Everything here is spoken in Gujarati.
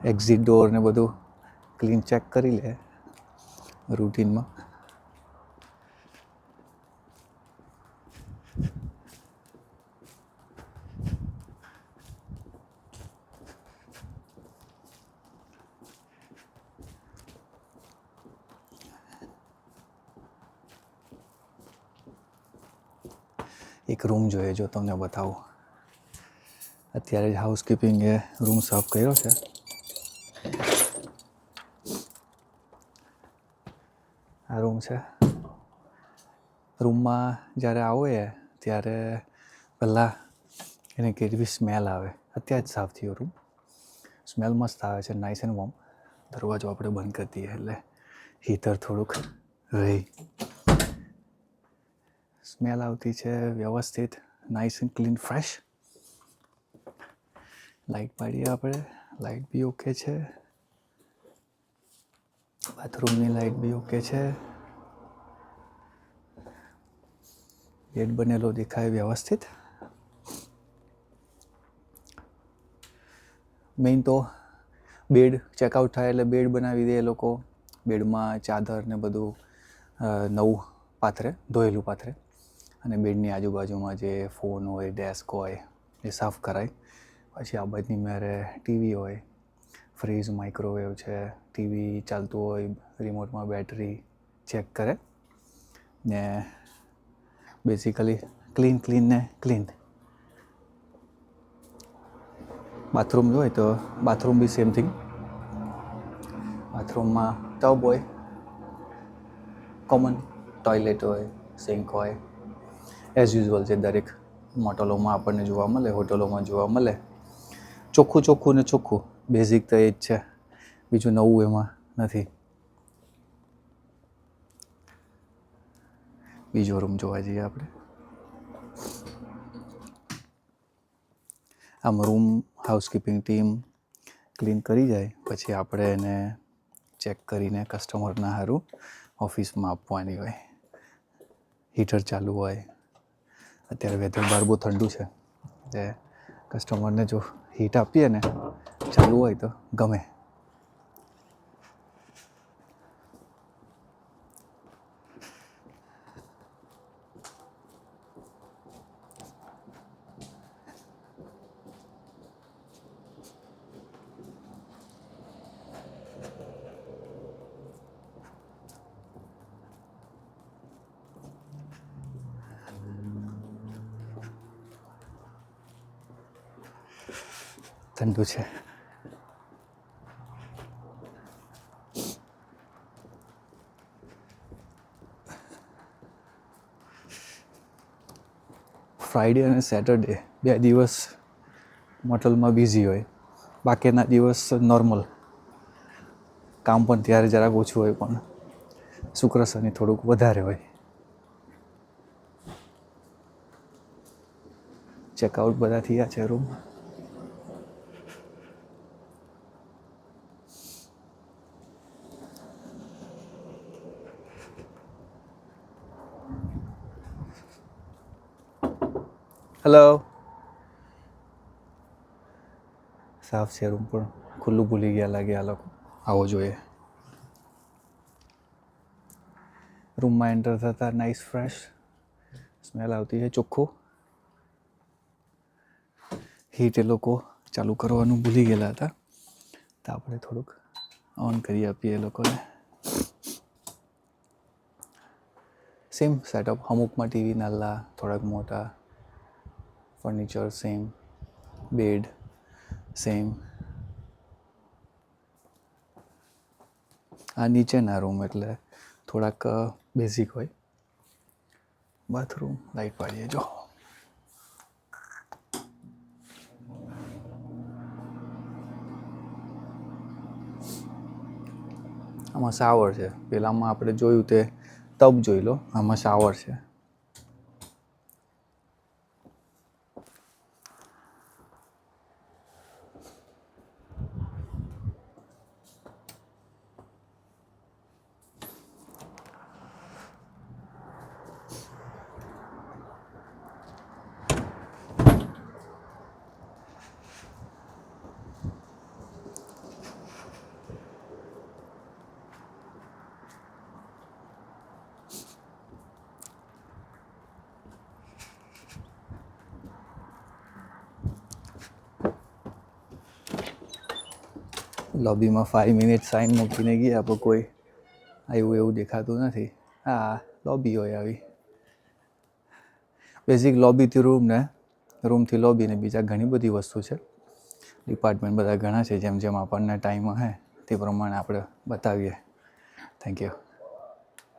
એક્ઝિટ ડોર ને બધું ક્લીન ચેક કરી લે રૂટીનમાં. એક રૂમ જોઈએ જો તમને બતાવું. અત્યારે જ હાઉસકીપિંગે રૂમ સાફ કર્યો છે. આ રૂમ છે. રૂમમાં જ્યારે આવો ત્યારે પહેલાં એને કેવી સ્મેલ આવે. અત્યારે જ સાફ થયો રૂમ. સ્મેલ મસ્ત આવે છે, નાઇસ એન્ડ વોર્મ. દરવાજો આપણે બંધ કરી દઈએ એટલે હીટર થોડુંક રહી. સ્મેલ આવતી છે વ્યવસ્થિત, nice and clean fresh. Light પાડીએ આપણે. લાઇટ બી ઓકે છે. બાથરૂમની લાઇટ બી ઓકે છે. બેડ બનેલો દેખાય વ્યવસ્થિત. મેઇન તો બેડ ચેકઆઉટ થાય એટલે બેડ બનાવી દે એ લોકો. બેડમાં ચાદર ને બધું નવું પાથરે, ધોયેલું પાથરે. અને બેડની આજુબાજુમાં જે ફોન હોય, ડેસ્ક હોય એ સાફ કરાય. પછી આ બાજુની મેરે ટીવી હોય, ફ્રીજ, માઇક્રોવેવ છે. ટીવી ચાલતું હોય, રિમોટમાં બેટરી ચેક કરે ને બેઝિકલી ક્લીન ને ક્લીન. બાથરૂમ હોય તો બાથરૂમ બી સેમ થિંગ. બાથરૂમમાં ટબ હોય, કોમન ટોયલેટ હોય, સિંક હોય, એઝ યુઝ્યુઅલ છે દરેક મોટલોમાં આપણને જોવા મળે, હોટલોમાં જોવા મળે. ચોખ્ખું ને ચોખ્ખું, બેઝિક તો એ જ છે. બીજું નવું એમાં નથી. બીજો રૂમ જોવા જઈએ આપણે. આમ રૂમ હાઉસકીપિંગ ટીમ ક્લીન કરી જાય પછી આપણે એને ચેક કરીને કસ્ટમરના સારું ઓફિસમાં આપવાની હોય. હીટર ચાલુ હોય. અત્યારે વેધર બહાર બહુ ઠંડુ છે એટલે કસ્ટમરને જો હીટ આપીએ ને ચાલુ હોય તો ગમે. ઠંડુ છે. ફ્રાઈડે અને સેટરડે 2 દિવસ મોટલમાં બિઝી હોય. બાકીના દિવસ નોર્મલ. કામ પણ ત્યારે જરાક ઓછું હોય પણ શુક્ર શનિ થોડુંક વધારે હોય. ચેકઆઉટ બધા થયા છે રૂમ. હેલો. સાફ છે રૂમ પણ ખુલ્લું ભૂલી ગયા લાગે આ લોકો. આવો જોઈએ. રૂમમાં એન્ટર થતાં નાઇસ ફ્રેશ સ્મેલ આવતી છે, ચોખ્ખું. હીટ એ લોકો ચાલુ કરવાનું ભૂલી ગયેલા હતા તો આપણે થોડુંક ઓન કરી આપીએ એ લોકોને. Same setup. અમુકમાં ટીવી નાના, થોડાક મોટા. Furniture same, bed same. આ નીચેના રૂમ એટલે થોડાક બેઝિક હોય. બાથરૂમ લાઈટ પાડીએ જો. આમાં શાવર છે. પેલામાં આપણે જોયું તે ટબ જોઈ લો, આમાં શાવર છે. લોબીમાં 5 મિનિટ સાઇન મૂકીને ગયા પણ કોઈ આવ્યું એવું દેખાતું નથી. હા, લોબી હોય આવી. બેઝિક લોબીથી રૂમ ને રૂમથી લોબી ને બીજા ઘણી બધી વસ્તુ છે. ડિપાર્ટમેન્ટ બધા ઘણા છે, જેમ જેમ આપણને ટાઈમ હે તે પ્રમાણે આપણે બતાવીએ. Thank you.